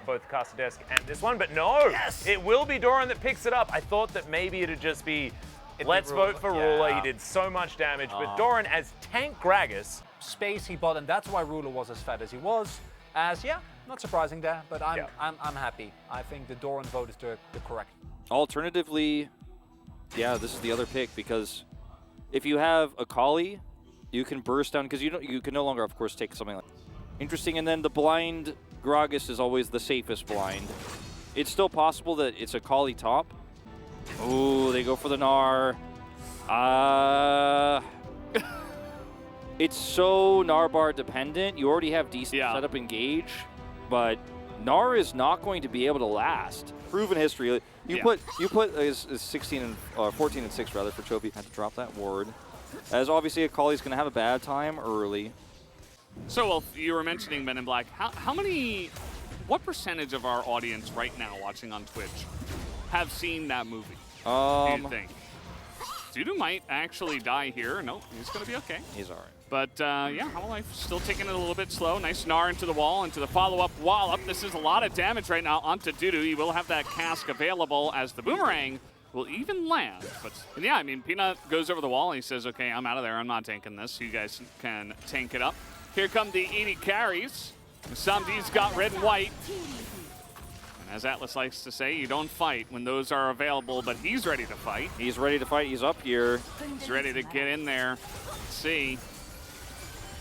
both the caster desk and this one, but no, it will be Doran that picks it up. I thought that maybe it'd just be, let's vote for Ruler. He did so much damage, but Doran as Tank Gragas. Space he bought, and that's why Ruler was as fat as he was. As, not surprising there, but I'm happy. I think the Doran vote is the correct. Alternatively, yeah, this is the other pick, because if you have a Kali, you can burst down, because you can no longer, of course, take something like interesting, and then the blind Gragas is always the safest blind. It's still possible that it's a Kali top. Ooh, they go for the Gnar. It's so Gnarbar dependent. You already have decent setup engage, but Gnar is not going to be able to last. Proven history. You put is 16 and 14 and 6 rather for Chovy. Had to drop that ward, as obviously a Kali's going to have a bad time early. So, well, you were mentioning Men in Black. What percentage of our audience right now watching on Twitch have seen that movie? Do you think? Dudu might actually die here. Nope, he's going to be okay. He's all right. But, yeah, Hololive still taking it a little bit slow. Nice Gnar into the wall, into the follow-up wallop. This is a lot of damage right now onto Dudu. He will have that cask available as the boomerang will even land. But, yeah, I mean, Peanut goes over the wall and he says, okay, I'm out of there. I'm not tanking this. You guys can tank it up. Here come the 80 carries. SomD's got red and white. And as Atlas likes to say, you don't fight when those are available, but he's ready to fight. He's ready to fight. He's up here. He's ready to get in there. Let's see.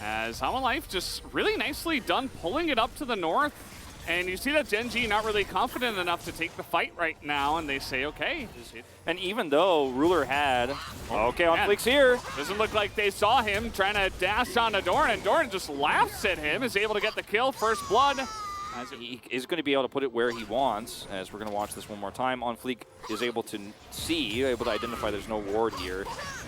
As Hololive just really nicely done pulling it up to the north. And you see that Gen G not really confident enough to take the fight right now, and they say, okay. And even though Ruler had, okay, on Fleek's here. Doesn't look like they saw him trying to dash onto Doran, and Doran just laughs at him, is able to get the kill, first blood. As he is going to be able to put it where he wants, as we're going to watch this one more time. On Fleek is able to see, able to identify there's no ward here.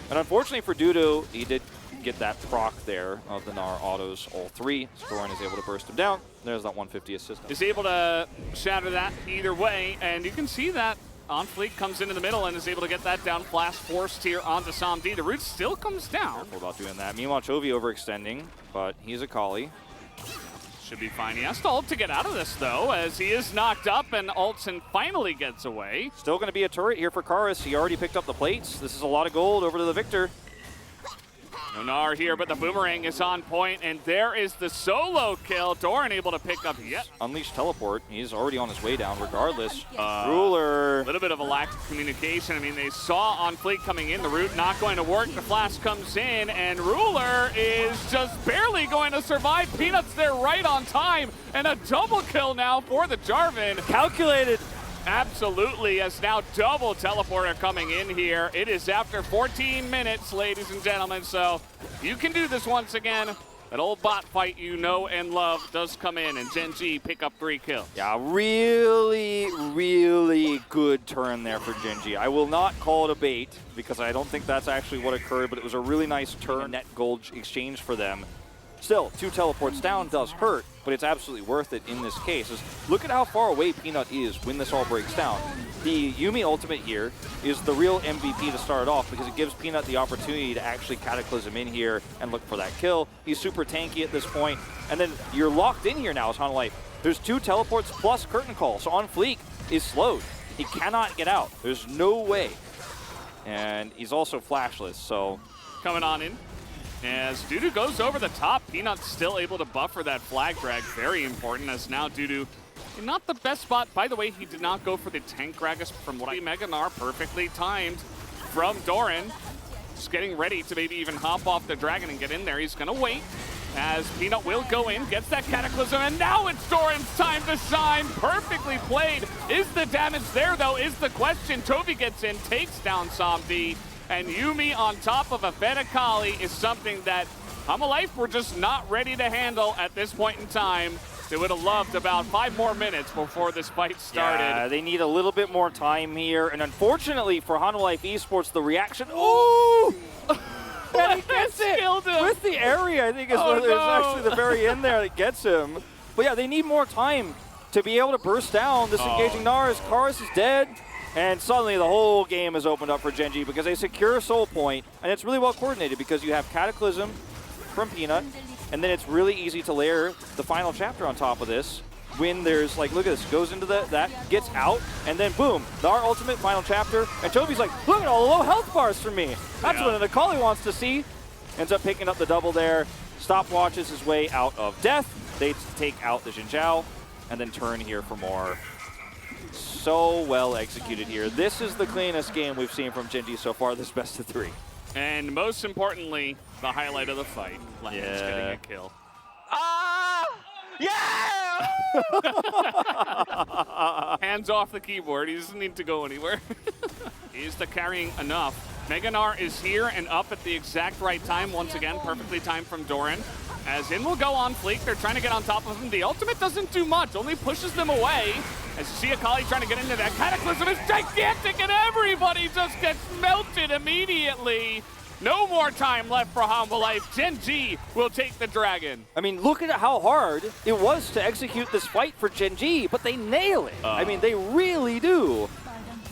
And unfortunately for Dudu, he did get that proc there of the Gnar autos, all three. Doran is able to burst him down. There's that 150 assist. Is able to shatter that either way, and you can see that On Fleek comes into the middle and is able to get that down. Flash forced here onto SomD. The root still comes down. Careful about doing that. Meanwhile, Chovy overextending, but he's a Kali. Should be fine. He has to ult to get out of this, though, as he is knocked up and ults and finally gets away. Still going to be a turret here for Karis. He already picked up the plates. This is a lot of gold over to the Victor. No Gnar here, but the boomerang is on point, and there is the solo kill. Doran able to pick up yet. Unleash teleport. He's already on his way down regardless. Ruler. A little bit of a lack of communication. I mean, they saw On Fleek coming in. The root not going to work. The flash comes in, and Ruler is just barely going to survive. Peanuts there right on time, and a double kill now for the Jarvan. Calculated. Absolutely, as now double teleporter coming in here. It is after 14 minutes, ladies and gentlemen, so you can do this once again. That old bot fight you know and love does come in, and Gen G pick up 3 kills. Yeah, really, really good turn there for Gen G. I will not call it a bait, because I don't think that's actually what occurred, but it was a really nice turn, net gold exchange for them. Still, 2 teleports down does hurt, but it's absolutely worth it in this case. Look at how far away Peanut is when this all breaks down. The Yuumi ultimate here is the real MVP to start off because it gives Peanut the opportunity to actually Cataclysm in here and look for that kill. He's super tanky at this point, and then you're locked in here now as Hololive. There's 2 teleports plus Curtain Call, so On Fleek is slowed. He cannot get out. There's no way. And he's also flashless, so... Coming on in. As Dudu goes over the top, Peanut's still able to buffer that flag drag. Very important, as now Dudu in not the best spot. By the way, he did not go for the tank Gragas from what I Mega Gnar, perfectly timed from Doran. Just getting ready to maybe even hop off the dragon and get in there. He's going to wait as Peanut will go in, gets that Cataclysm, and now it's Doran's time to shine. Perfectly played. Is the damage there, though, is the question. Chovy gets in, takes down SomD. And Yuumi on top of a Fed Akali is something that Hololive were just not ready to handle at this point in time. They would have loved about 5 more minutes before this fight started. Yeah, they need a little bit more time here. And unfortunately for Hololive Esports, the reaction... Ooh! And he gets it! With the area, I think is actually the very end there that gets him. But yeah, they need more time to be able to burst down this engaging Gnar as Karis is dead. And suddenly the whole game is opened up for Gen G because they secure Soul Point, and it's really well coordinated because you have Cataclysm from Peanut, and then it's really easy to layer the final chapter on top of this. when there's like, look at this, goes into that, gets out, and then boom, our ultimate final chapter, and Chovy's like, look at all the low health bars for me. That's what an Akali wants to see. Ends up picking up the double there. Stopwatches his way out of death. They take out the Xin Zhao, and then turn here for more. So well executed here. This is the cleanest game we've seen from Gen G so far, this best of 3. And most importantly, the highlight of the fight, Lehends getting a kill. Yeah! Hands off the keyboard. He doesn't need to go anywhere. Is the carrying enough? Mega Gnar is here and up at the exact right time. Once again, perfectly timed from Doran. As in will go on Fleek. They're trying to get on top of him. The ultimate doesn't do much, only pushes them away. As you see Akali trying to get into that Cataclysm is gigantic and everybody just gets melted immediately. No more time left for Humble Life. Gen G will take the dragon. I mean, look at how hard it was to execute this fight for Gen G, but they nail it. I mean, they really do.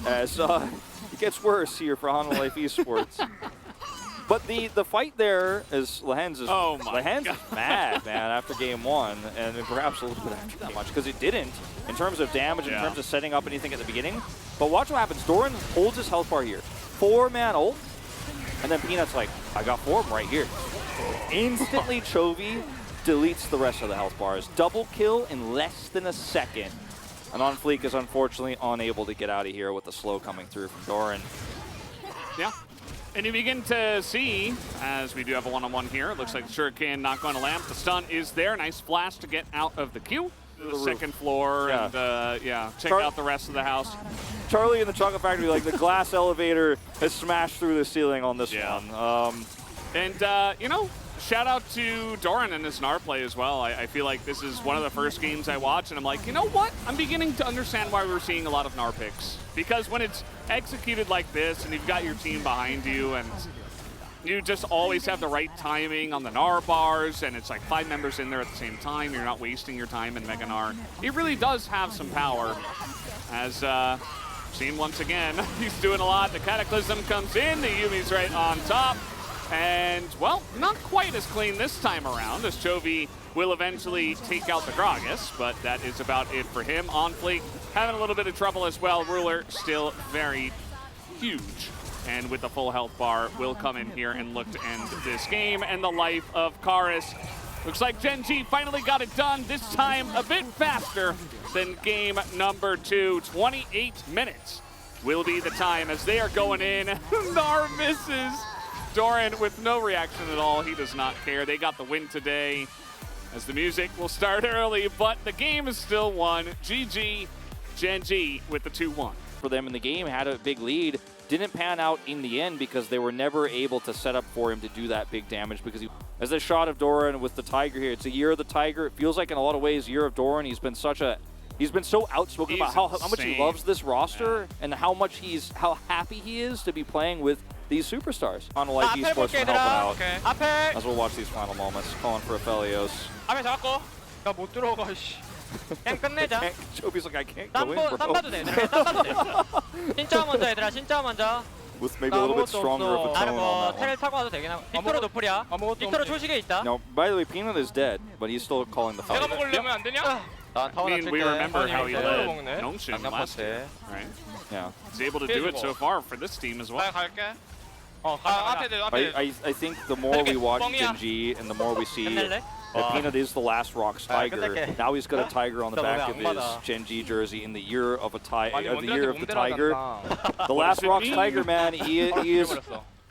As it gets worse here for Humble Life Esports. But the fight there is Lehends is Lehends is mad, man, after game 1, and perhaps a little bit after that much, because it didn't in terms of damage, in terms of setting up anything at the beginning. But watch what happens. Doran holds his health bar here. 4-man ult. And then Peanut's like, I got 4 of them right here. Instantly, Chovy deletes the rest of the health bars. Double kill in less than a second. And On Fleek is unfortunately unable to get out of here with the slow coming through from Doran. Yeah. And you begin to see, as we do have a one-on-one here, it looks like the Shuriken not going to land. The stun is there. Nice flash to get out of the queue. The second floor and check out the rest of the house. Charlie in the Chocolate Factory, like the glass elevator has smashed through the ceiling on this one. And, you know, shout out to Doran and his Gnar play as well. I feel like this is one of the first games I watch, and I'm like, you know what? I'm beginning to understand why we're seeing a lot of Gnar picks. Because when it's executed like this, and you've got your team behind you, and you just always have the right timing on the Gnar bars, and it's like 5 members in there at the same time. You're not wasting your time in Mega Gnar. It really does have some power. As seen once again, he's doing a lot. The Cataclysm comes in. The Yumi's right on top. And, well, not quite as clean this time around, as Chovy will eventually take out the Gragas, but that is about it for him. On Fleek having a little bit of trouble as well. Ruler still very huge. And with the full health bar, will come in here and look to end this game. And the life of Karis. Looks like Gen G finally got it done, this time a bit faster than game number 2. 28 minutes will be the time as they are going in. Gnar misses. Doran with no reaction at all. He does not care. They got the win today, as the music will start early, but the game is still won. GG, Gen G with the 2-1. For them in the game, had a big lead. Didn't pan out in the end because they were never able to set up for him to do that big damage, because as a shot of Doran with the Tiger here, it's a year of the Tiger. It feels like in a lot of ways, year of Doran. He's been so outspoken about how much he loves this roster and how happy he is to be playing with these superstars. On Life Esports for helping out. As we'll watch these final moments. Calling for Aphelios. 앞에 잡고. 나 못 들어가. 그냥 끝내자. Chovy's like, I can't go in, bro. 땀 봐도 돼. 땀 봐도 돼. 진짜 먼저 얘들아. 진짜 먼저. With maybe a little bit stronger of a tone 나는 뭐 on that 테를 타고 와도 되긴 하고. 빅토르 노플이야. 빅토르 초식에 있다. No, by the way, Peanut is dead, but he's still calling the foul. 내가 먹으려면 안 되냐? I mean, we remember how he led Nongshim last year, right? Yeah. He's able to do it so far for this team as well. 갈게. I think the more we watch Gen G and the more we see that Peanut is the last Rocks Tiger. Now he's got a tiger on the back of his Gen G jersey in the year of the Tiger. The last Rocks Tiger, man, he is.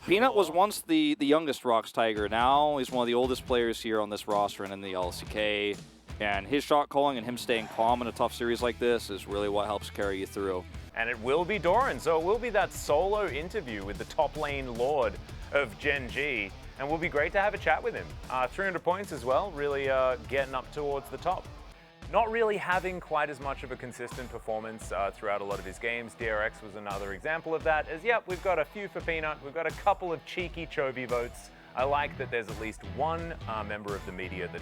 Peanut was once the youngest Rocks Tiger. Now he's one of the oldest players here on this roster and in the LCK. And his shot calling and him staying calm in a tough series like this is really what helps carry you through. And it will be Doran, so it will be that solo interview with the top lane lord of Gen G. And will be great to have a chat with him. 300 points as well, really getting up towards the top. Not really having quite as much of a consistent performance throughout a lot of his games. DRX was another example of that, as yep, we've got a few for Peanut, we've got a couple of cheeky Chovy votes. I like that there's at least one member of the media that